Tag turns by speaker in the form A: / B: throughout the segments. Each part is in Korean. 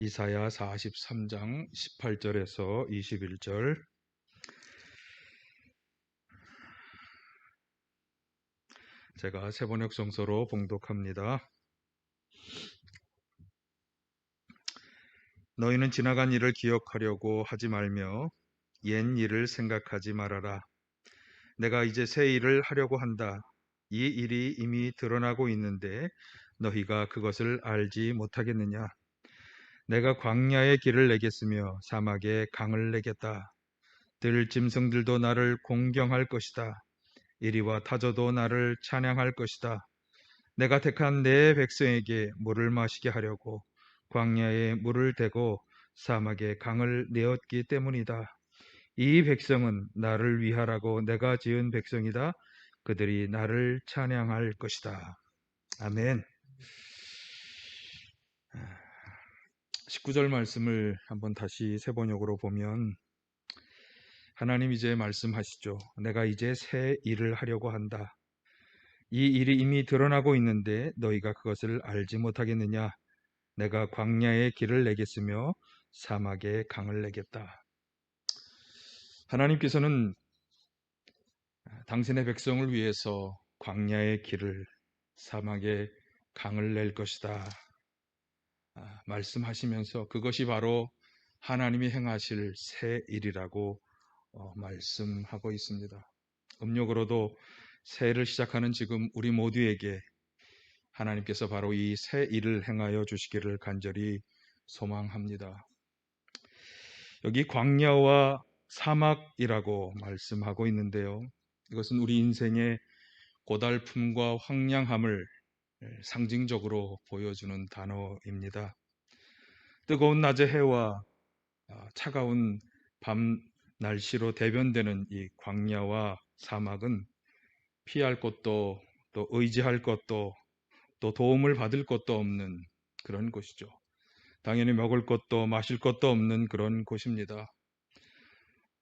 A: 이사야 43장 18절에서 21절. 제가 세번역 성서로 봉독합니다. 너희는 지나간 일을 기억하려고 하지 말며 옛 일을 생각하지 말아라. 내가 이제 새 일을 하려고 한다. 이 일이 이미 드러나고 있는데 너희가 그것을 알지 못하겠느냐? 내가 광야에 길을 내겠으며 사막에 강을 내겠다. 들짐승들도 나를 공경할 것이다. 이리와 타조도 나를 찬양할 것이다. 내가 택한 내 백성에게 물을 마시게 하려고 광야에 물을 대고 사막에 강을 내었기 때문이다. 이 백성은 나를 위하라고 내가 지은 백성이다. 그들이 나를 찬양할 것이다. 아멘. 19절 말씀을 한번 다시 세번역으로 보면 하나님 이제 말씀하시죠. 내가 이제 새 일을 하려고 한다. 이 일이 이미 드러나고 있는데 너희가 그것을 알지 못하겠느냐? 내가 광야에 길을 내겠으며 사막에 강을 내겠다. 하나님께서는 당신의 백성을 위해서 광야의 길을, 사막에 강을 낼 것이다 말씀하시면서 그것이 바로 하나님이 행하실 새 일이라고 말씀하고 있습니다. 음력으로도 새해를 시작하는 지금 우리 모두에게 하나님께서 바로 이 새 일을 행하여 주시기를 간절히 소망합니다. 여기 광야와 사막이라고 말씀하고 있는데요. 이것은 우리 인생의 고달픔과 황량함을 상징적으로 보여주는 단어입니다. 뜨거운 낮의 해와 차가운 밤 날씨로 대변되는 이 광야와 사막은 피할 곳도 또 의지할 것도 또 도움을 받을 것도 없는 그런 곳이죠. 당연히 먹을 것도 마실 것도 없는 그런 곳입니다.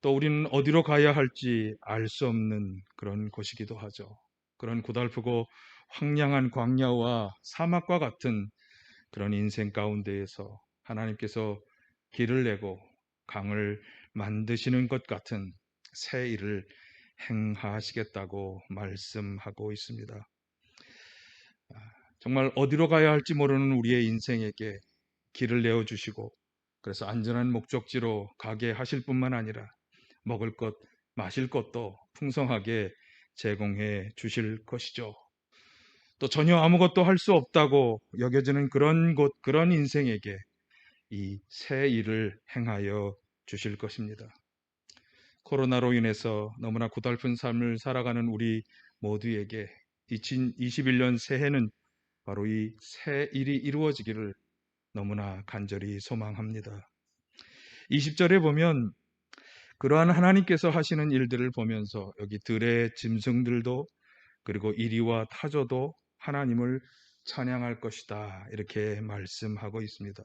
A: 또 우리는 어디로 가야 할지 알 수 없는 그런 곳이기도 하죠. 그런 고달프고 황량한 광야와 사막과 같은 그런 인생 가운데에서 하나님께서 길을 내고 강을 만드시는 것 같은 새 일을 행하시겠다고 말씀하고 있습니다. 정말 어디로 가야 할지 모르는 우리의 인생에게 길을 내어주시고 그래서 안전한 목적지로 가게 하실 뿐만 아니라 먹을 것, 마실 것도 풍성하게 제공해 주실 것이죠. 또 전혀 아무것도 할 수 없다고 여겨지는 그런 곳, 그런 인생에게 이 새 일을 행하여 주실 것입니다. 코로나로 인해서 너무나 고달픈 삶을 살아가는 우리 모두에게 2021년 새해는 바로 이 새 일이 이루어지기를 너무나 간절히 소망합니다. 20절에 보면 그러한 하나님께서 하시는 일들을 보면서 여기 들의 짐승들도 그리고 이리와 타조도 하나님을 찬양할 것이다 이렇게 말씀하고 있습니다.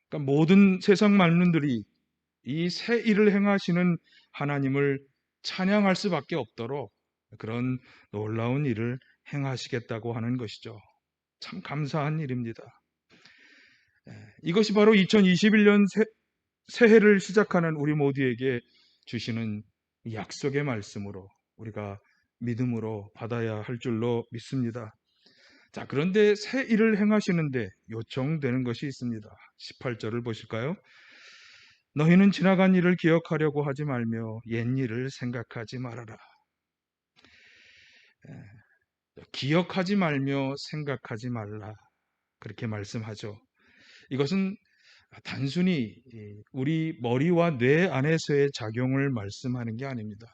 A: 그러니까 모든 세상 만물들이 이 새 일을 행하시는 하나님을 찬양할 수밖에 없도록 그런 놀라운 일을 행하시겠다고 하는 것이죠. 참 감사한 일입니다. 이것이 바로 2021년 새해를 시작하는 우리 모두에게 주시는 약속의 말씀으로 우리가 믿음으로 받아야 할 줄로 믿습니다. 자, 그런데 새 일을 행하시는데 요청되는 것이 있습니다. 18절을 보실까요? 너희는 지나간 일을 기억하려고 하지 말며 옛 일을 생각하지 말아라. 기억하지 말며 생각하지 말라. 그렇게 말씀하죠. 이것은 단순히 우리 머리와 뇌 안에서의 작용을 말씀하는 게 아닙니다.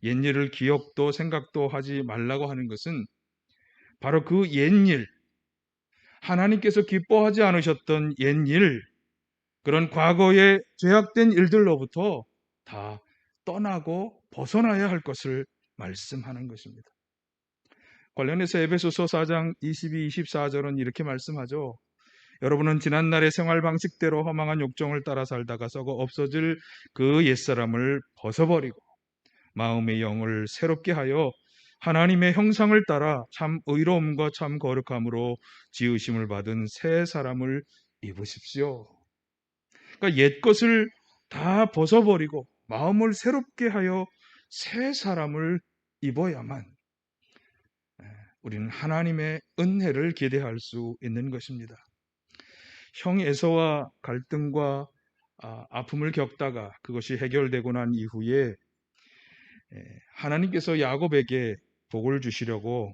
A: 옛일을 기억도 생각도 하지 말라고 하는 것은 바로 그 옛일, 하나님께서 기뻐하지 않으셨던 옛일, 그런 과거의 죄악된 일들로부터 다 떠나고 벗어나야 할 것을 말씀하는 것입니다. 관련해서 에베소서 4장 22, 24절은 이렇게 말씀하죠. 여러분은 지난날의 생활 방식대로 허망한 욕정을 따라 살다가 썩어 없어질 그 옛사람을 벗어버리고 마음의 영을 새롭게 하여 하나님의 형상을 따라 참 의로움과 참 거룩함으로 지으심을 받은 새 사람을 입으십시오. 그러니까 옛 것을 다 벗어버리고 마음을 새롭게 하여 새 사람을 입어야만 우리는 하나님의 은혜를 기대할 수 있는 것입니다. 형 에서와 갈등과 아픔을 겪다가 그것이 해결되고 난 이후에 하나님께서 야곱에게 복을 주시려고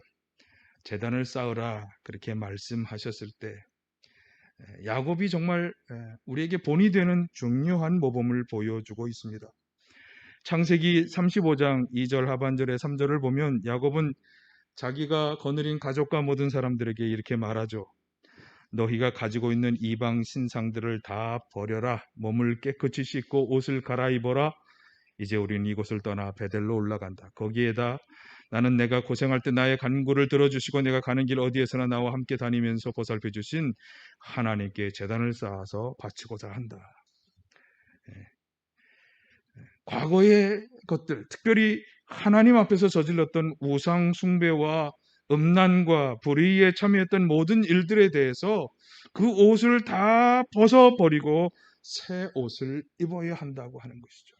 A: 제단을 쌓으라 그렇게 말씀하셨을 때 야곱이 정말 우리에게 본이 되는 중요한 모범을 보여주고 있습니다. 창세기 35장 2절 하반절에 3절을 보면 야곱은 자기가 거느린 가족과 모든 사람들에게 이렇게 말하죠. 너희가 가지고 있는 이방 신상들을 다 버려라. 몸을 깨끗이 씻고 옷을 갈아입어라. 이제 우리는 이곳을 떠나 베델로 올라간다. 거기에다 나는 내가 고생할 때 나의 간구를 들어주시고 내가 가는 길 어디에서나 나와 함께 다니면서 보살펴 주신 하나님께 제단을 쌓아서 바치고자 한다. 과거의 것들, 특별히 하나님 앞에서 저질렀던 우상 숭배와 음란과 불의에 참여했던 모든 일들에 대해서 그 옷을 다 벗어버리고 새 옷을 입어야 한다고 하는 것이죠.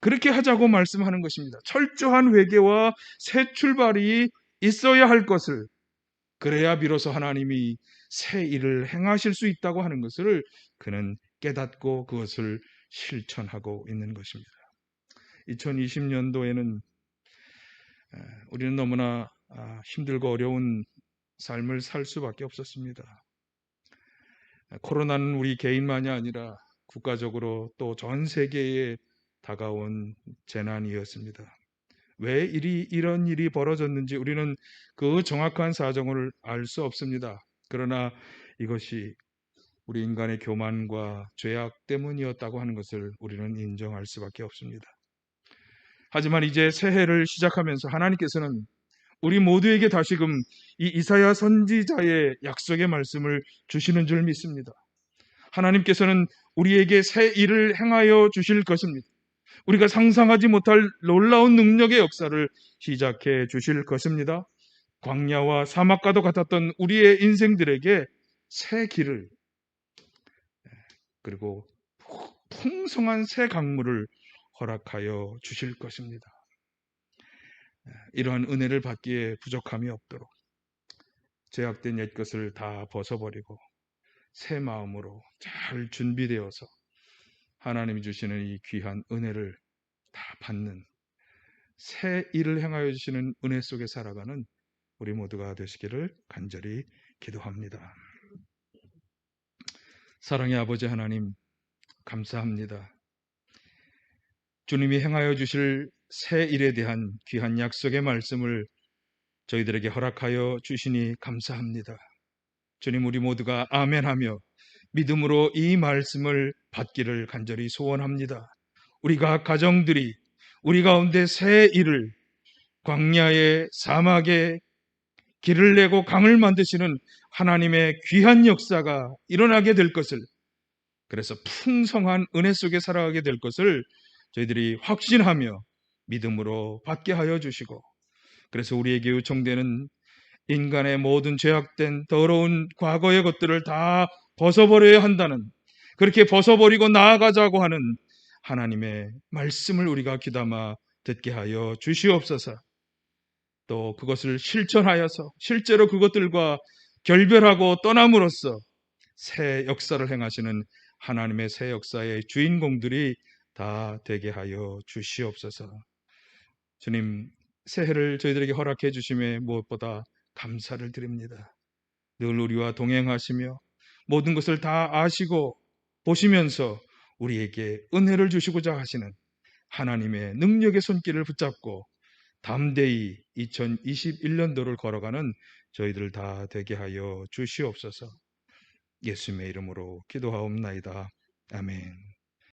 A: 그렇게 하자고 말씀하는 것입니다. 철저한 회개와 새 출발이 있어야 할 것을, 그래야 비로소 하나님이 새 일을 행하실 수 있다고 하는 것을 그는 깨닫고 그것을 실천하고 있는 것입니다. 2020년도에는 우리는 너무나 힘들고 어려운 삶을 살 수밖에 없었습니다. 코로나는 우리 개인만이 아니라 국가적으로 또 전 세계에 다가온 재난이었습니다. 왜 이런 일이 벌어졌는지 우리는 그 정확한 사정을 알 수 없습니다. 그러나 이것이 우리 인간의 교만과 죄악 때문이었다고 하는 것을 우리는 인정할 수밖에 없습니다. 하지만 이제 새해를 시작하면서 하나님께서는 우리 모두에게 다시금 이 이사야 선지자의 약속의 말씀을 주시는 줄 믿습니다. 하나님께서는 우리에게 새 일을 행하여 주실 것입니다. 우리가 상상하지 못할 놀라운 능력의 역사를 시작해 주실 것입니다. 광야와 사막과도 같았던 우리의 인생들에게 새 길을, 그리고 풍성한 새 강물을 허락하여 주실 것입니다. 이러한 은혜를 받기에 부족함이 없도록 죄악된 옛 것을 다 벗어버리고 새 마음으로 잘 준비되어서 하나님이 주시는 이 귀한 은혜를 다 받는 새 일을 행하여 주시는 은혜 속에 살아가는 우리 모두가 되시기를 간절히 기도합니다. 사랑의 아버지 하나님, 감사합니다. 주님이 행하여 주실 새 일에 대한 귀한 약속의 말씀을 저희들에게 허락하여 주시니 감사합니다. 주님, 우리 모두가 아멘하며 믿음으로 이 말씀을 받기를 간절히 소원합니다. 우리가 가정들이 우리 가운데 새 일을, 광야의 사막에 길을 내고 강을 만드시는 하나님의 귀한 역사가 일어나게 될 것을, 그래서 풍성한 은혜 속에 살아가게 될 것을 저희들이 확신하며 믿음으로 받게 하여 주시고, 그래서 우리에게 요청되는 인간의 모든 죄악된 더러운 과거의 것들을 다 벗어버려야 한다는, 그렇게 벗어버리고 나아가자고 하는 하나님의 말씀을 우리가 귀담아 듣게 하여 주시옵소서. 또 그것을 실천하여서 실제로 그것들과 결별하고 떠남으로써 새 역사를 행하시는 하나님의 새 역사의 주인공들이 다 되게 하여 주시옵소서. 주님, 새해를 저희들에게 허락해 주심에 무엇보다 감사를 드립니다. 늘 우리와 동행하시며 모든 것을 다 아시고 보시면서 우리에게 은혜를 주시고자 하시는 하나님의 능력의 손길을 붙잡고 담대히 2021년도를 걸어가는 저희들 다 되게 하여 주시옵소서. 예수님의 이름으로 기도하옵나이다. 아멘.